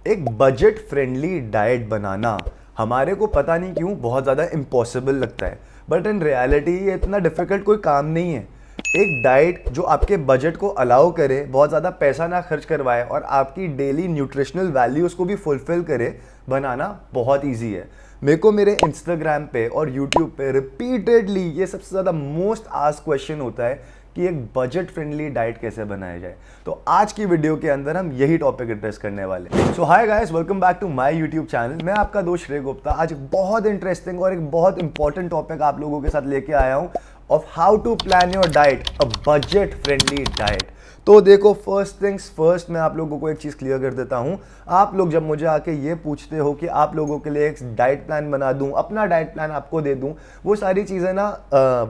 एक budget friendly diet बनाना हमारे को पता नहीं क्यों बहुत ज़्यादा इम्पॉसिबल लगता है, बट इन रियलिटी ये इतना डिफ़िकल्ट कोई काम नहीं है। एक डाइट जो आपके बजट को अलाउ करे, बहुत ज़्यादा पैसा ना खर्च करवाए और आपकी डेली न्यूट्रिशनल वैल्यूज़ को भी फुलफ़िल करे, बनाना बहुत ईजी है। मेरे को मेरे इंस्टाग्राम पे और यूट्यूब पे रिपीटेडली ये सबसे ज़्यादा मोस्ट आस्क्ड क्वेश्चन होता है कि एक बजट फ्रेंडली डाइट कैसे बनाया जाए। तो आज की वीडियो के अंदर हम यही टॉपिक एड्रेस करने वाले हैं। So hi guys, welcome back to my YouTube channel. मैं आपका दोस्त श्रेय गुप्ता आज एक बहुत इंटरेस्टिंग और एक बहुत इंपॉर्टेंट टॉपिक आप लोगों के साथ लेके आया हूं of how to plan your diet, a budget friendly diet. तो देखो, फर्स्ट थिंग्स फर्स्ट, मैं आप लोगों को एक चीज़ क्लियर कर देता हूँ। आप लोग जब मुझे आके ये पूछते हो कि आप लोगों के लिए एक डाइट प्लान बना दूँ, अपना डाइट प्लान आपको दे दूँ, वो सारी चीज़ें ना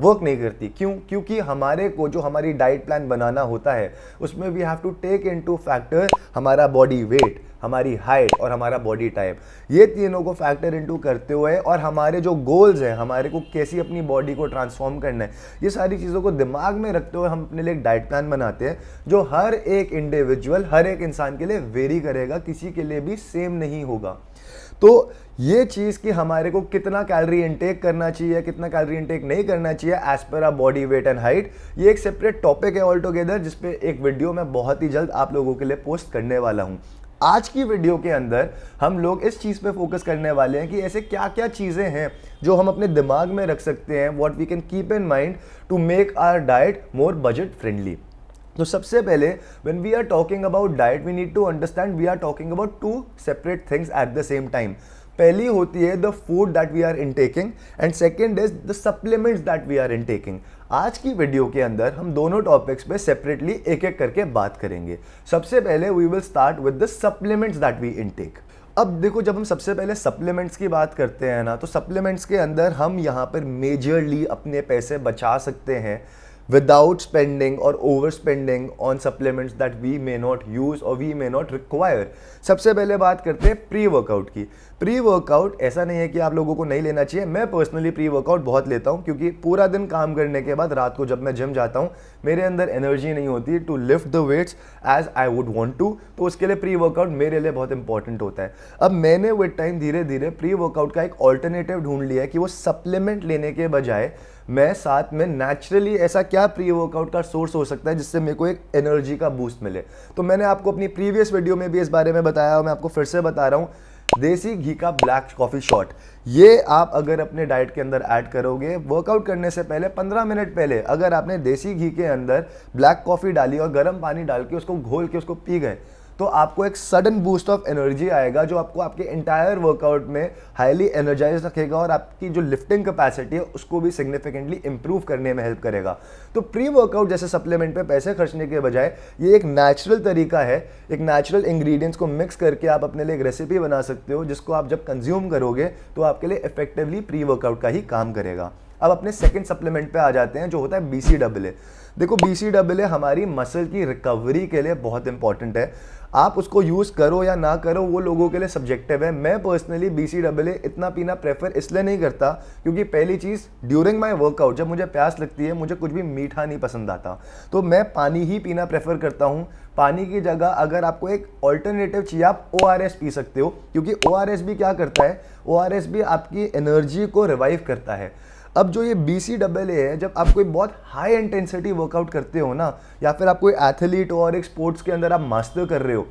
वर्क नहीं करती। क्यों? क्योंकि हमारे को जो हमारी डाइट प्लान बनाना होता है उसमें we have to take into factor हमारा बॉडी वेट, हमारी हाइट और हमारा बॉडी टाइप। ये तीनों को फैक्टर इनटू करते हुए और हमारे जो गोल्स हैं, हमारे को कैसी अपनी बॉडी को ट्रांसफॉर्म करना है, ये सारी चीज़ों को दिमाग में रखते हुए हम अपने लिए एक डाइट प्लान बनाते हैं जो हर एक इंडिविजुअल, हर एक इंसान के लिए वेरी करेगा, किसी के लिए भी सेम नहीं होगा। तो ये चीज़ कि हमारे को कितना कैलोरी इनटेक करना चाहिए, कितना कैलोरी इनटेक नहीं करना चाहिए as per our body weight and height, ये एक सेपरेट टॉपिक है ऑल टुगेदर, जिसपे एक वीडियो मैं बहुत ही जल्द आप लोगों के लिए पोस्ट करने वाला हूँ। आज की वीडियो के अंदर हम लोग इस चीज़ पे फोकस करने वाले हैं कि ऐसे क्या क्या चीज़ें हैं जो हम अपने दिमाग में रख सकते हैं, what we can keep in mind to make our diet more budget friendly. तो सबसे पहले when we are talking about diet we need to understand we are talking about two separate things at the same time. पहली होती है the food that we are intaking and second is the supplements that we are intaking. आज की video के अंदर हम दोनों topics पे सेपरेटली एक एक करके बात करेंगे। सबसे पहले we will start with the supplements that we intake. अब देखो, जब हम सबसे पहले सप्लीमेंट्स की बात करते हैं ना, तो सप्लीमेंट्स के अंदर हम यहाँ पर मेजरली अपने पैसे बचा सकते हैं without spending or overspending on supplements that we may not use or we may not require। सबसे पहले बात करते हैं प्री वर्कआउट की। प्री वर्कआउट ऐसा नहीं है कि आप लोगों को नहीं लेना चाहिए। मैं पर्सनली प्री वर्कआउट बहुत लेता हूँ, क्योंकि पूरा दिन काम करने के बाद रात को जब मैं जिम जाता हूँ मेरे अंदर एनर्जी नहीं होती to lift the weights as I would want to, तो उसके लिए प्री वर्कआउट मेरे लिए बहुत इंपॉर्टेंट होता है। अब मैंने विद टाइम धीरे धीरे प्री वर्कआउट का एक ऑल्टरनेटिव ढूंढ लिया है कि वो सप्लीमेंट लेने के बजाय मैं साथ में नेचुरली ऐसा क्या प्री वर्कआउट का सोर्स हो सकता है जिससे मेरे को एक एनर्जी का बूस्ट मिले। तो मैंने आपको अपनी प्रीवियस वीडियो में भी इस बारे में बताया और मैं आपको फिर से बता रहा हूँ, देसी घी का ब्लैक कॉफ़ी शॉट, ये आप अगर अपने डाइट के अंदर ऐड करोगे वर्कआउट करने से पहले 15 मिनट पहले, अगर आपने देसी घी के अंदर ब्लैक कॉफ़ी डाली और गर्म पानी डाल के उसको घोल के उसको पी गए, तो आपको एक सडन बूस्ट ऑफ एनर्जी आएगा जो आपको आपके इंटायर वर्कआउट में हाईली एनर्जाइज रखेगा और आपकी जो लिफ्टिंग कैपेसिटी है उसको भी सिग्निफिकेंटली इंप्रूव करने में हेल्प करेगा। तो प्री वर्कआउट जैसे सप्लीमेंट पे पैसे खर्चने के बजाय ये एक नेचुरल तरीका है, एक नेचुरल इंग्रेडिएंट्स को मिक्स करके आप अपने लिए एक रेसिपी बना सकते हो जिसको आप जब कंज्यूम करोगे तो आपके लिए इफेक्टिवली प्री वर्कआउट का ही काम करेगा। अब अपने सेकंड सप्लीमेंट पे आ जाते हैं जो होता है BCAA। देखो, BCAA हमारी मसल की रिकवरी के लिए बहुत इंपॉर्टेंट है। आप उसको यूज़ करो या ना करो वो लोगों के लिए सब्जेक्टिव है। मैं पर्सनली BCAA इतना पीना प्रेफर इसलिए नहीं करता क्योंकि पहली चीज़, ड्यूरिंग माय वर्कआउट जब मुझे प्यास लगती है मुझे कुछ भी मीठा नहीं पसंद आता, तो मैं पानी ही पीना प्रेफर करता हूँ। पानी की जगह अगर आपको एक ऑल्टरनेटिव चाहिए आप ORS पी सकते हो, क्योंकि ORS भी क्या करता है, ORS भी आपकी एनर्जी को रिवाइव करता है। अब जो ये BCAA है, जब आप कोई बहुत हाई इंटेंसिटी वर्कआउट करते हो ना, या फिर आप कोई एथलीट हो और एक स्पोर्ट्स के अंदर आप मास्टर कर रहे हो,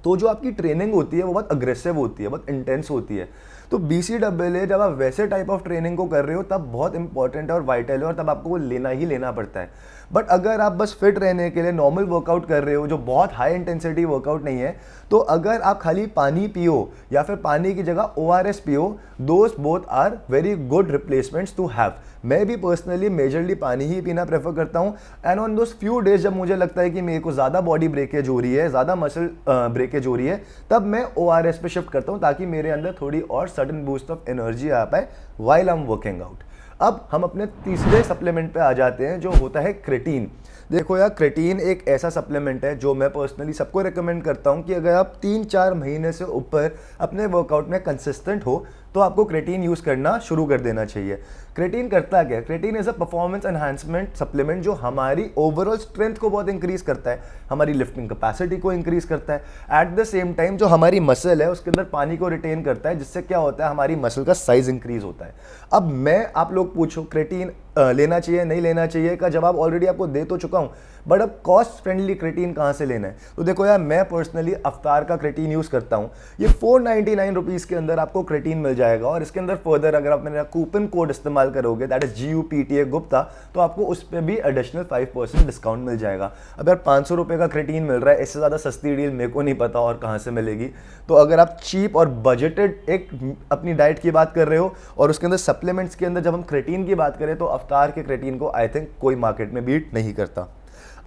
तो जो आपकी ट्रेनिंग होती है वो बहुत अग्रेसिव होती है, बहुत इंटेंस होती है। तो BCAA जब आप वैसे टाइप ऑफ ट्रेनिंग को कर रहे हो तब बहुत इंपॉर्टेंट है और वाइटल है और तब आपको वो लेना ही लेना पड़ता है। बट अगर आप बस फिट रहने के लिए नॉर्मल वर्कआउट कर रहे हो जो बहुत हाई इंटेंसिटी वर्कआउट नहीं है, तो अगर आप खाली पानी पियो या फिर पानी की जगह ORS पियो, those both are very good replacements to have. मैं भी पर्सनली मेजरली पानी ही पीना प्रेफर करता हूँ। And on those few days जब मुझे लगता है कि मेरे को ज़्यादा बॉडी ब्रेकेज हो रही है, ज़्यादा मसल ब्रेकेज हो रही है, तब मैं ORS पे शिफ्ट करता हूँ ताकि मेरे अंदर थोड़ी और सडन बूस्ट ऑफ एनर्जी आ पाए while I am working out. अब हम अपने तीसरे सप्लीमेंट पे आ जाते हैं जो होता है क्रेटीन। देखो यार, क्रेटीन एक ऐसा सप्लीमेंट है जो मैं पर्सनली सबको रिकमेंड करता हूँ कि अगर आप 3-4 महीने से ऊपर अपने वर्कआउट में कंसिस्टेंट हो तो आपको क्रेटीन यूज़ करना शुरू कर देना चाहिए। क्रेटीन करता क्या है? Creatine is a performance enhancement supplement जो हमारी ओवरऑल स्ट्रेंथ को बहुत इंक्रीज करता है, हमारी लिफ्टिंग कैपेसिटी को इंक्रीज करता है, एट द सेम टाइम जो हमारी मसल है उसके अंदर पानी को रिटेन करता है, जिससे क्या होता है, हमारी मसल का साइज इंक्रीज होता है। अब मैं आप लोग पूछो क्रेटीन लेना चाहिए नहीं लेना चाहिए का जवाब ऑलरेडी आपको दे तो चुका हूँ, बट अब कॉस्ट फ्रेंडली क्रेटीन कहाँ से लेना है? तो देखो यार, मैं पर्सनली अवतार का क्रेटीन यूज़ करता हूँ। ये 499 रुपीज़ के अंदर आपको क्रेटीन मिल जाएगा, और इसके अंदर फर्दर अगर आप मेरा कूपन कोड इस्तेमाल करोगे, दैट इज GUPTA गुप्ता, तो आपको उस पर भी एडिशनल 5% डिस्काउंट मिल जाएगा। अब यार 500 रुपये का क्रेटीन मिल रहा है, इससे ज़्यादा सस्ती डील मेरे को नहीं पता और कहाँ से मिलेगी। तो अगर आप चीप और बजटेड एक अपनी डाइट की बात कर रहे हो और उसके अंदर सप्लीमेंट्स के अंदर जब हम क्रेटीन की बात करें, तो अवतार के क्रेटीन को आई थिंक कोई मार्केट में बीट नहीं करता।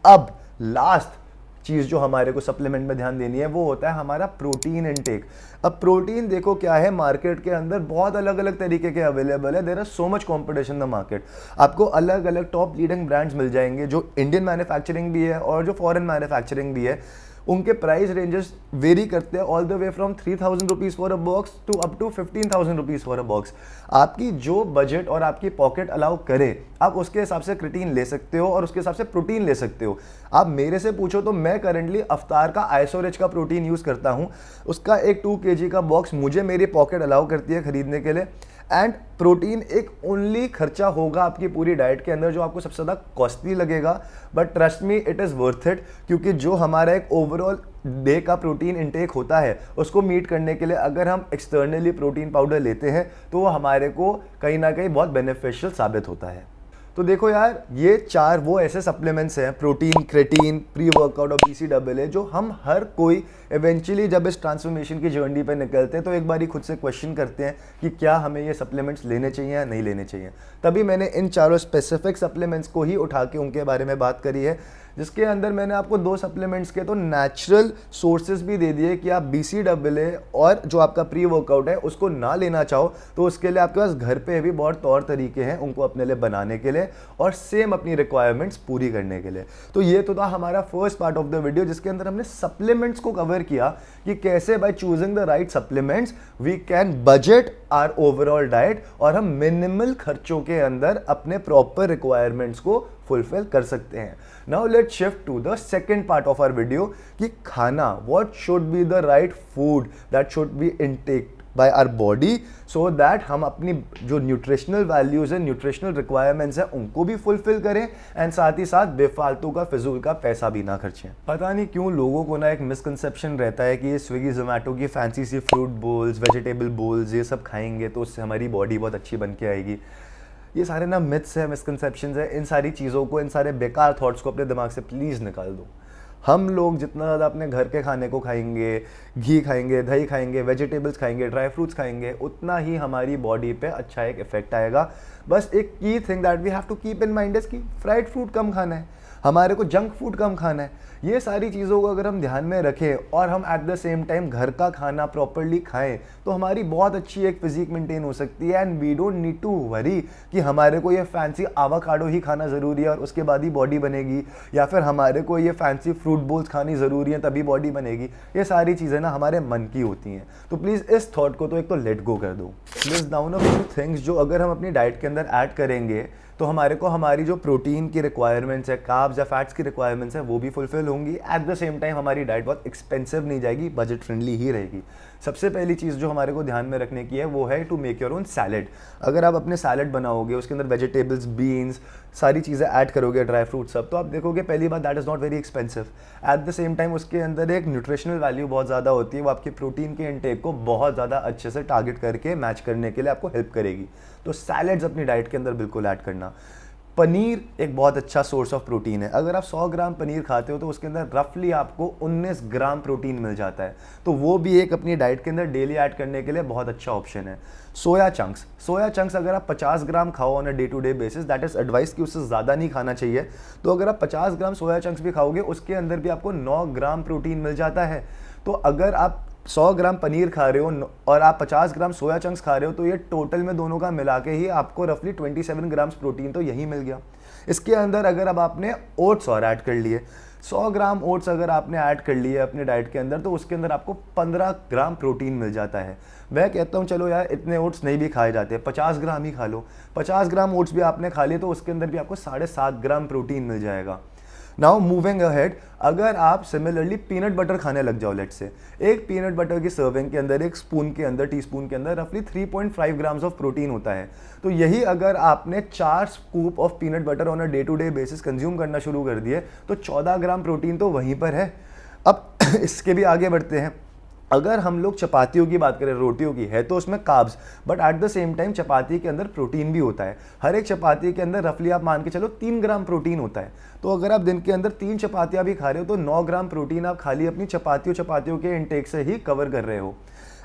अब लास्ट चीज जो हमारे को सप्लीमेंट में ध्यान देनी है वो होता है हमारा प्रोटीन इनटेक। अब प्रोटीन देखो क्या है, मार्केट के अंदर बहुत अलग अलग तरीके के अवेलेबल है, there are so much competition in the market. आपको अलग अलग टॉप लीडिंग ब्रांड्स मिल जाएंगे जो इंडियन मैन्युफैक्चरिंग भी है और जो फॉरेन मैन्युफैक्चरिंग भी है। उनके प्राइस रेंजेस वेरी करते हैं all the way from 3000 rupees for a box to up to 15,000 rupees for a box. आपकी जो बजट और आपकी पॉकेट अलाउ करे, आप उसके हिसाब से क्रेटीन ले सकते हो और उसके हिसाब से प्रोटीन ले सकते हो। आप मेरे से पूछो तो मैं करंटली अवतार का आइसोरिच का प्रोटीन यूज़ करता हूँ। उसका एक 2 kg का बॉक्स मुझे मेरी पॉकेट अलाउ करती है खरीदने के लिए। एंड प्रोटीन एक ओनली खर्चा होगा आपकी पूरी डाइट के अंदर जो आपको सबसे ज़्यादा कॉस्टली लगेगा, but trust me it is worth it, क्योंकि जो हमारा एक ओवरऑल डे का प्रोटीन इंटेक होता है उसको मीट करने के लिए अगर हम एक्सटर्नली प्रोटीन पाउडर लेते हैं तो वो हमारे को कहीं ना कहीं बहुत बेनिफिशियल साबित होता है। तो देखो यार, ये 4 वो ऐसे सप्लीमेंट्स हैं, प्रोटीन, क्रेटीन, प्री वर्कआउट और PCAA, जो हम हर कोई इवेंचुअली जब इस ट्रांसफॉर्मेशन की जर्नी पे निकलते हैं तो एक बारी खुद से क्वेश्चन करते हैं कि क्या हमें ये सप्लीमेंट्स लेने चाहिए या नहीं लेने चाहिए। तभी मैंने इन चारों स्पेसिफिक सप्लीमेंट्स को ही उठा के उनके बारे में बात करी है, जिसके अंदर मैंने आपको 2 सप्लीमेंट्स के तो नेचुरल सोर्सेज भी दे दिए कि आप BCAA और जो आपका प्री वर्कआउट है उसको ना लेना चाहो तो उसके लिए आपके पास घर पे भी बहुत तौर तरीके हैं उनको अपने लिए बनाने के लिए और सेम अपनी रिक्वायरमेंट्स पूरी करने के लिए। तो ये तो था हमारा first part of the video, जिसके अंदर हमने सप्लीमेंट्स को कवर किया कि कैसे by choosing the right supplements we can budget our overall diet और हम मिनिमल खर्चों के अंदर अपने प्रॉपर रिक्वायरमेंट्स को फुलफिल कर सकते हैं। Now let's shift to the second part of our video कि खाना, what should be the right food that should be intaked by our body so that हम अपनी जो न्यूट्रिशनल वैल्यूज है, न्यूट्रिशनल रिक्वायरमेंट्स है, उनको भी फुलफिल करें एंड साथ ही साथ बेफालतू का फिजूल का पैसा भी ना खर्चें। पता नहीं क्यों लोगों को ना एक मिसकंसेप्शन रहता है कि ये स्विगी जोमेटो की फैंसी सी फ्रूट बोल्स, वेजिटेबल बोल्स ये सब खाएंगे तो उससे हमारी बॉडी बहुत अच्छी बन के आएगी। ये सारे ना मिथ्स है, मिसकंसेप्शंस है। इन सारी चीज़ों को, इन सारे बेकार थॉट्स को अपने दिमाग से प्लीज़ निकाल दो। हम लोग जितना ज़्यादा अपने घर के खाने को खाएंगे, घी खाएंगे, दही खाएंगे, वेजिटेबल्स खाएंगे, ड्राई फ्रूट्स खाएंगे, उतना ही हमारी बॉडी पे अच्छा एक इफेक्ट आएगा। बस एक की thing that we have to keep in mind is कि फ्राइड फूड कम खाना है, हमारे को जंक फूड कम खाना है। ये सारी चीज़ों को अगर हम ध्यान में रखें और हम एट द सेम टाइम घर का खाना प्रॉपरली खाएं तो हमारी बहुत अच्छी एक फिजिक मेंटेन हो सकती है। And we don't need to worry कि हमारे को ये फैंसी आवाकाडो ही खाना ज़रूरी है और उसके बाद ही बॉडी बनेगी, या फिर हमारे को ये फैंसी फ्रूट बोल्स खानी ज़रूरी है तभी बॉडी बनेगी। ये सारी चीज़ें ना हमारे मन की होती हैं। तो प्लीज़ इस थॉट को तो एक तो लेट गो कर दो। List down a few things जो अगर हम अपनी डाइट के अंदर ऐड करेंगे तो हमारे को हमारी जो प्रोटीन की रिक्वायरमेंट्स है, कार्ब्स या फैट्स की रिक्वायरमेंट्स है, वो भी फुलफिल होंगी। एट द सेम टाइम हमारी डाइट बहुत एक्सपेंसिव नहीं जाएगी, बजट फ्रेंडली ही रहेगी। सबसे पहली चीज़ जो हमारे को ध्यान में रखने की है वो है to make your own salad. अगर आप अपने सैलेड बनाओगे, उसके अंदर वेजिटेबल्स, बीन्स, सारी चीज़ें ऐड करोगे, ड्राई फ्रूट सब, तो आप देखोगे पहली बात that is not very expensive. Eight the same time उसके अंदर एक न्यूट्रिशनल वैल्यू बहुत ज़्यादा होती है, वो आपकी प्रोटीन के इंटेक को बहुत ज़्यादा अच्छे से टारगेट करके मैच करने के लिए आपको हेल्प करेगी। तो सैलेड्स अपनी डाइट के अंदर बिल्कुल ऐड करना। पनीर एक बहुत अच्छा सोर्स ऑफ प्रोटीन है। अगर आप 100 ग्राम पनीर खाते हो तो उसके अंदर रफली आपको 19 ग्राम प्रोटीन मिल जाता है, तो वो भी एक अपनी डाइट के अंदर डेली ऐड करने के लिए बहुत अच्छा ऑप्शन है। सोया चंक्स अगर आप 50 ग्राम खाओ on a day to day basis, that is advice कि उससे ज़्यादा नहीं खाना चाहिए। तो अगर आप 50 ग्राम सोया चंक्स भी खाओगे उसके अंदर भी आपको 9 ग्राम प्रोटीन मिल जाता है। तो अगर आप 100 ग्राम पनीर खा रहे हो और आप 50 ग्राम सोया चंक्स खा रहे हो तो ये टोटल में दोनों का मिला के ही आपको रफली 27 ग्राम्स प्रोटीन तो यही मिल गया। इसके अंदर अगर अब आपने ओट्स और ऐड कर लिए, 100 ग्राम ओट्स अगर आपने ऐड कर लिए अपने डाइट के अंदर, तो उसके अंदर आपको 15 ग्राम प्रोटीन मिल जाता है। मैं कहता हूँ चलो यार इतने ओट्स नहीं भी खाए जाते, 50 ग्राम ही खा लो। 50 ग्राम ओट्स भी आपने खा लिए तो उसके अंदर भी आपको 7.5 ग्राम प्रोटीन मिल जाएगा। नाउ मूविंग अहेड, अगर आप सिमिलरली पीनट बटर खाने लग जाओ, लेट्स से एक पीनट बटर की सर्विंग के अंदर, एक स्पून के अंदर, टीस्पून के अंदर रफली 3.5 ग्राम्स ऑफ प्रोटीन होता है। तो यही अगर आपने 4 scoop of peanut butter on a day to day basis consume करना शुरू कर दिए तो 14 ग्राम प्रोटीन तो वहीं पर है। अब इसके भी आगे बढ़ते हैं। अगर हम लोग चपातियों की बात करें, रोटियों की, है तो उसमें carbs, but at the same time chapati के अंदर प्रोटीन भी होता है। हर एक चपाती के अंदर रफली आप मान के चलो 3 ग्राम प्रोटीन होता है। तो अगर आप दिन के अंदर 3 चपातियां भी खा रहे हो तो 9 ग्राम प्रोटीन आप खाली अपनी चपातियों के इनटेक से ही कवर कर रहे हो।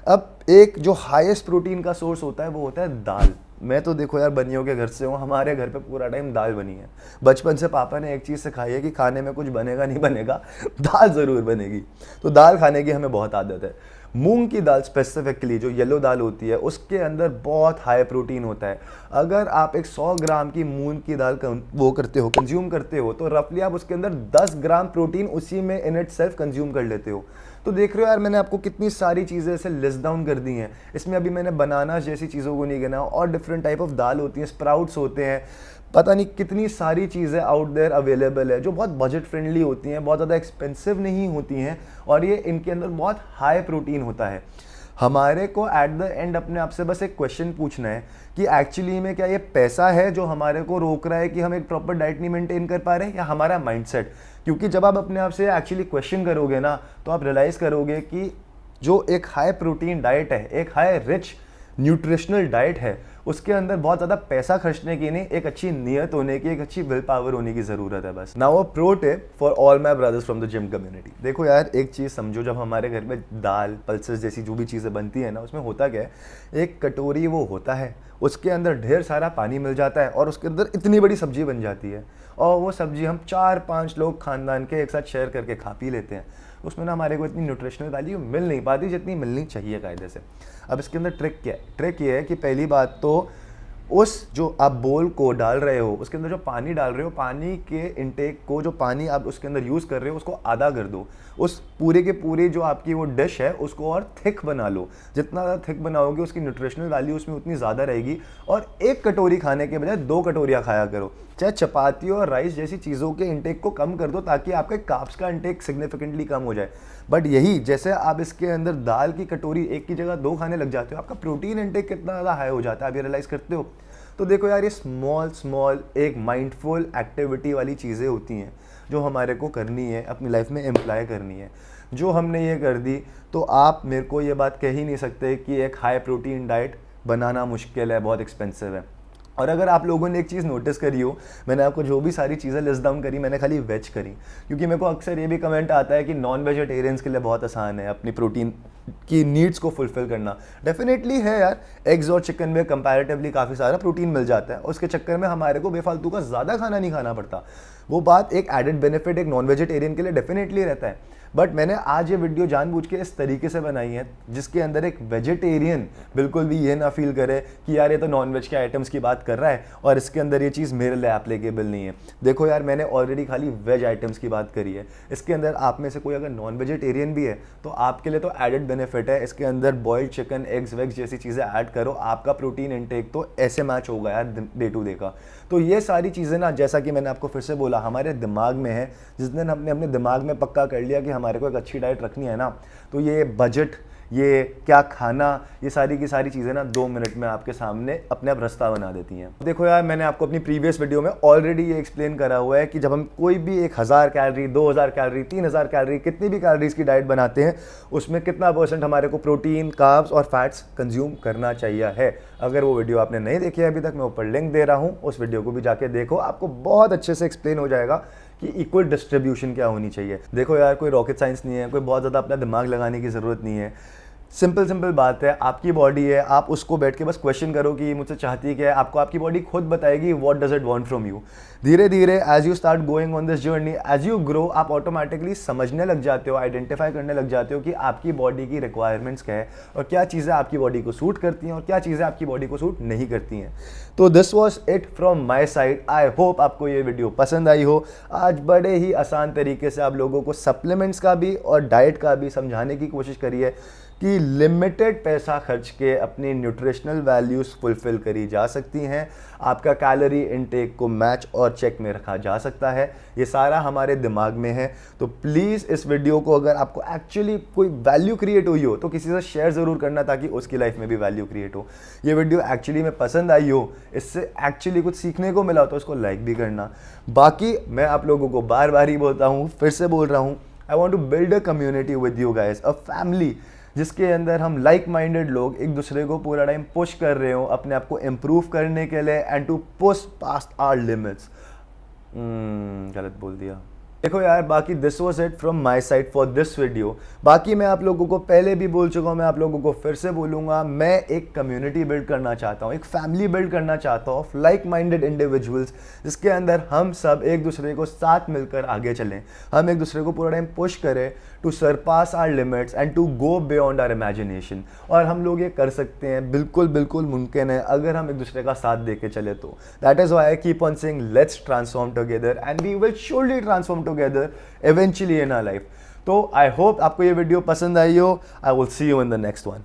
अब एक जो हाईएस्ट प्रोटीन का सोर्स होता है वो होता है दाल। मैं तो देखो यार बनियों के घर से हूँ, हमारे घर पे पूरा टाइम दाल बनी है। बचपन से पापा ने एक चीज़ सिखाई है कि खाने में कुछ बनेगा नहीं बनेगा, दाल ज़रूर बनेगी। तो दाल खाने की हमें बहुत आदत है। मूंग की दाल स्पेसिफिकली जो येलो दाल होती है उसके अंदर बहुत हाई प्रोटीन होता है। अगर आप एक 100 ग्राम की मूंग की दाल वो करते हो, कंज्यूम करते हो, तो रफली आप उसके अंदर 10 ग्राम प्रोटीन उसी में इन इट सेल्फ कंज्यूम कर लेते हो। तो देख रहे हो यार मैंने आपको कितनी सारी चीज़ें ऐसे लिस्ट डाउन कर दी हैं। इसमें अभी मैंने बनाना जैसी चीज़ों को नहीं गिना, और डिफरेंट टाइप ऑफ दाल होती हैं, स्प्राउट्स होते हैं, पता नहीं कितनी सारी चीज़ें आउट देयर अवेलेबल है जो बहुत बजट फ्रेंडली होती हैं, बहुत ज़्यादा एक्सपेंसिव नहीं होती हैं, और ये इनके अंदर बहुत हाई प्रोटीन होता है। हमारे को एट द एंड अपने आप से बस एक क्वेश्चन पूछना है कि एक्चुअली में क्या ये पैसा है जो हमारे को रोक रहा है कि हम एक प्रॉपर डाइट नहीं मेंटेन कर पा रहे हैं, या हमारा माइंडसेट? क्योंकि जब आप अपने आप से एक्चुअली क्वेश्चन करोगे ना तो आप रियलाइज करोगे कि जो एक हाई प्रोटीन डाइट है, एक हाई रिच न्यूट्रिशनल डाइट है, उसके अंदर बहुत ज़्यादा पैसा खर्चने की नहीं, एक अच्छी नीयत होने की, एक अच्छी विल पावर होने की ज़रूरत है बस। Now a pro tip for all my brothers from the gym community. देखो यार एक चीज़ समझो, जब हमारे घर में दाल, पल्सेस जैसी जो भी चीज़ें बनती है ना, उसमें होता क्या है, एक कटोरी वो होता है, उसके अंदर ढेर सारा पानी मिल जाता है और उसके अंदर इतनी बड़ी सब्जी बन जाती है, और वो सब्जी हम 4-5 लोग खानदान के एक साथ शेयर करके खा पी लेते हैं। उसमें ना हमारे को इतनी न्यूट्रिशनल वैल्यू मिल नहीं पाती जितनी मिलनी चाहिए कायदे से। अब इसके अंदर ट्रिक क्या है? ट्रिक ये है कि पहली बात तो उस जो आप बोल को डाल रहे हो उसके अंदर जो पानी डाल रहे हो, पानी के इनटेक को, जो पानी आप उसके अंदर यूज़ कर रहे हो उसको आधा कर दो। उस पूरे के पूरे जो आपकी वो डिश है उसको और थिक बना लो। जितना ज़्यादा थिक बनाओगे उसकी न्यूट्रिशनल वैल्यू उसमें उतनी ज़्यादा रहेगी। और एक कटोरी खाने के बजाय 2 कटोरियाँ खाया करो। चाहे चपाती और राइस जैसी चीज़ों के इंटेक को कम कर दो ताकि आपके कार्ब्स का इंटेक सिग्निफिकेंटली कम हो जाए। बट यही जैसे आप इसके अंदर दाल की कटोरी एक की जगह 2 खाने लग जाते हो, आपका प्रोटीन इंटेक कितना ज़्यादा हाई हो जाता है, आप ये रियलाइज़ करते हो? तो देखो यार ये स्मॉल एक माइंडफुल एक्टिविटी वाली चीज़ें होती हैं जो हमारे को करनी है, अपनी लाइफ में एम्प्लॉय करनी है। जो हमने ये कर दी तो आप मेरे को ये बात कह ही नहीं सकते कि एक हाई प्रोटीन डाइट बनाना मुश्किल है, बहुत एक्सपेंसिव है। और अगर आप लोगों ने एक चीज़ नोटिस करी हो, मैंने आपको जो भी सारी चीज़ें लिस्ट डाउन करी मैंने खाली वेज करी, क्योंकि मेरे को अक्सर ये भी कमेंट आता है कि नॉन वेजिटेरियंस के लिए बहुत आसान है अपनी प्रोटीन की नीड्स को फुलफिल करना। डेफिनेटली है यार, एग्स और चिकन में कंपैरेटिवली काफ़ी सारा प्रोटीन मिल जाता है, उसके चक्कर में हमारे को बेफालतू का ज़्यादा खाना नहीं खाना पड़ता। वो बात एक एडेड बेनिफिट एक नॉन वेजिटेरियन के लिए डेफिनेटली रहता है। बट मैंने आज ये वीडियो जानबूझ के इस तरीके से बनाई है जिसके अंदर एक वेजिटेरियन बिल्कुल भी ये ना फील करे कि यार ये तो नॉन वेज के आइटम्स की बात कर रहा है और इसके अंदर ये चीज़ मेरे लिए एप्लीकेबल नहीं है। देखो यार मैंने ऑलरेडी खाली वेज आइटम्स की बात करी है, इसके अंदर आप में से कोई अगर नॉन वेजिटेरियन भी है तो आपके लिए तो एडेड बेनिफिट है। इसके अंदर बॉइल्ड चिकन, एग्स वेग्स जैसी चीज़ें ऐड करो, आपका प्रोटीन इंटेक तो ऐसे मैच होगा यार डे टू डे का। तो ये सारी चीज़ें ना, जैसा कि मैंने आपको फिर से बोला, हमारे दिमाग में है। जिस दिन हमने अपने दिमाग में पक्का कर लिया कि हमारे को एक अच्छी डाइट रखनी है ना, तो ये बजट, ये क्या खाना, ये सारी की सारी चीज़ें ना 2 मिनट में आपके सामने अपने आप रास्ता बना देती हैं। देखो यार मैंने आपको अपनी प्रीवियस वीडियो में ऑलरेडी ये एक्सप्लेन करा हुआ है कि जब हम कोई भी 1000 कैलोरी, 2000 कैलोरी, 3000 कैलोरी, कितनी भी कैलोरीज की डाइट बनाते हैं उसमें कितना % हमारे को प्रोटीन, कार्ब्स और फैट्स कंज्यूम करना चाहिए है। अगर वो वीडियो आपने नहीं देखी है अभी तक, मैं ऊपर लिंक दे रहा हूँ, उस वीडियो को भी जाके देखो, आपको बहुत अच्छे से एक्सप्लेन हो जाएगा कि इक्वल डिस्ट्रीब्यूशन क्या होनी चाहिए। देखो यार कोई रॉकेट साइंस नहीं है, कोई बहुत ज़्यादा अपना दिमाग लगाने की ज़रूरत नहीं है। सिंपल सिंपल बात है, आपकी बॉडी है, आप उसको बैठ के बस क्वेश्चन करो कि मुझसे चाहती क्या है, आपको आपकी बॉडी खुद बताएगी what does it want from you. धीरे धीरे as you start going on this journey, as you grow, आप ऑटोमेटिकली समझने लग जाते हो, आइडेंटिफाई करने लग जाते हो कि आपकी बॉडी की रिक्वायरमेंट्स क्या है और क्या चीज़ें आपकी बॉडी को सूट करती हैं और क्या चीज़ें आपकी बॉडी को सूट नहीं करती हैं। तो this was it from my side. I hope आपको ये वीडियो पसंद आई हो। आज बड़े ही आसान तरीके से आप लोगों को सप्लीमेंट्स का भी और डाइट का भी समझाने की कोशिश करी है कि लिमिटेड पैसा खर्च के अपनी न्यूट्रिशनल वैल्यूज़ फुलफ़िल करी जा सकती हैं, आपका कैलोरी इनटेक को मैच और चेक में रखा जा सकता है। ये सारा हमारे दिमाग में है। तो प्लीज़ इस वीडियो को अगर आपको एक्चुअली कोई वैल्यू क्रिएट हुई हो तो किसी से शेयर ज़रूर करना ताकि उसकी लाइफ में भी वैल्यू क्रिएट हो। ये वीडियो एक्चुअली में पसंद आई हो, इससे एक्चुअली कुछ सीखने को मिला हो तो उसको लाइक भी करना। बाकी मैं आप लोगों को बार बार ही बोलता हूँ, फिर से बोल रहा हूँ, I want to build a community with you guys, a family जिसके अंदर हम लाइक माइंडेड लोग एक दूसरे को पूरा टाइम पुश कर रहे हो अपने आप को इम्प्रूव करने के लिए and to push past our limits. गलत बोल दिया। देखो यार, बाकी this was it from my side for this video. बाकी मैं आप लोगों को पहले भी बोल चुका हूँ, मैं आप लोगों को फिर से बोलूँगा, मैं एक कम्युनिटी बिल्ड करना चाहता हूँ, एक फैमिली बिल्ड करना चाहता हूँ ऑफ लाइक माइंडेड इंडिविजुअल्स, जिसके अंदर हम सब एक दूसरे को साथ मिलकर आगे चलें, हम एक दूसरे को पूरा टाइम पुश करें to surpass our limits and to go beyond our imagination. और हम लोग ये कर सकते हैं, बिल्कुल बिल्कुल मुमकिन है अगर हम एक दूसरे का साथ दे के चले तो। That is why I keep on saying let's transform together and we will surely transform together eventually in our life। तो आई होप आपको ये वीडियो पसंद आई हो। I will see you in the next one.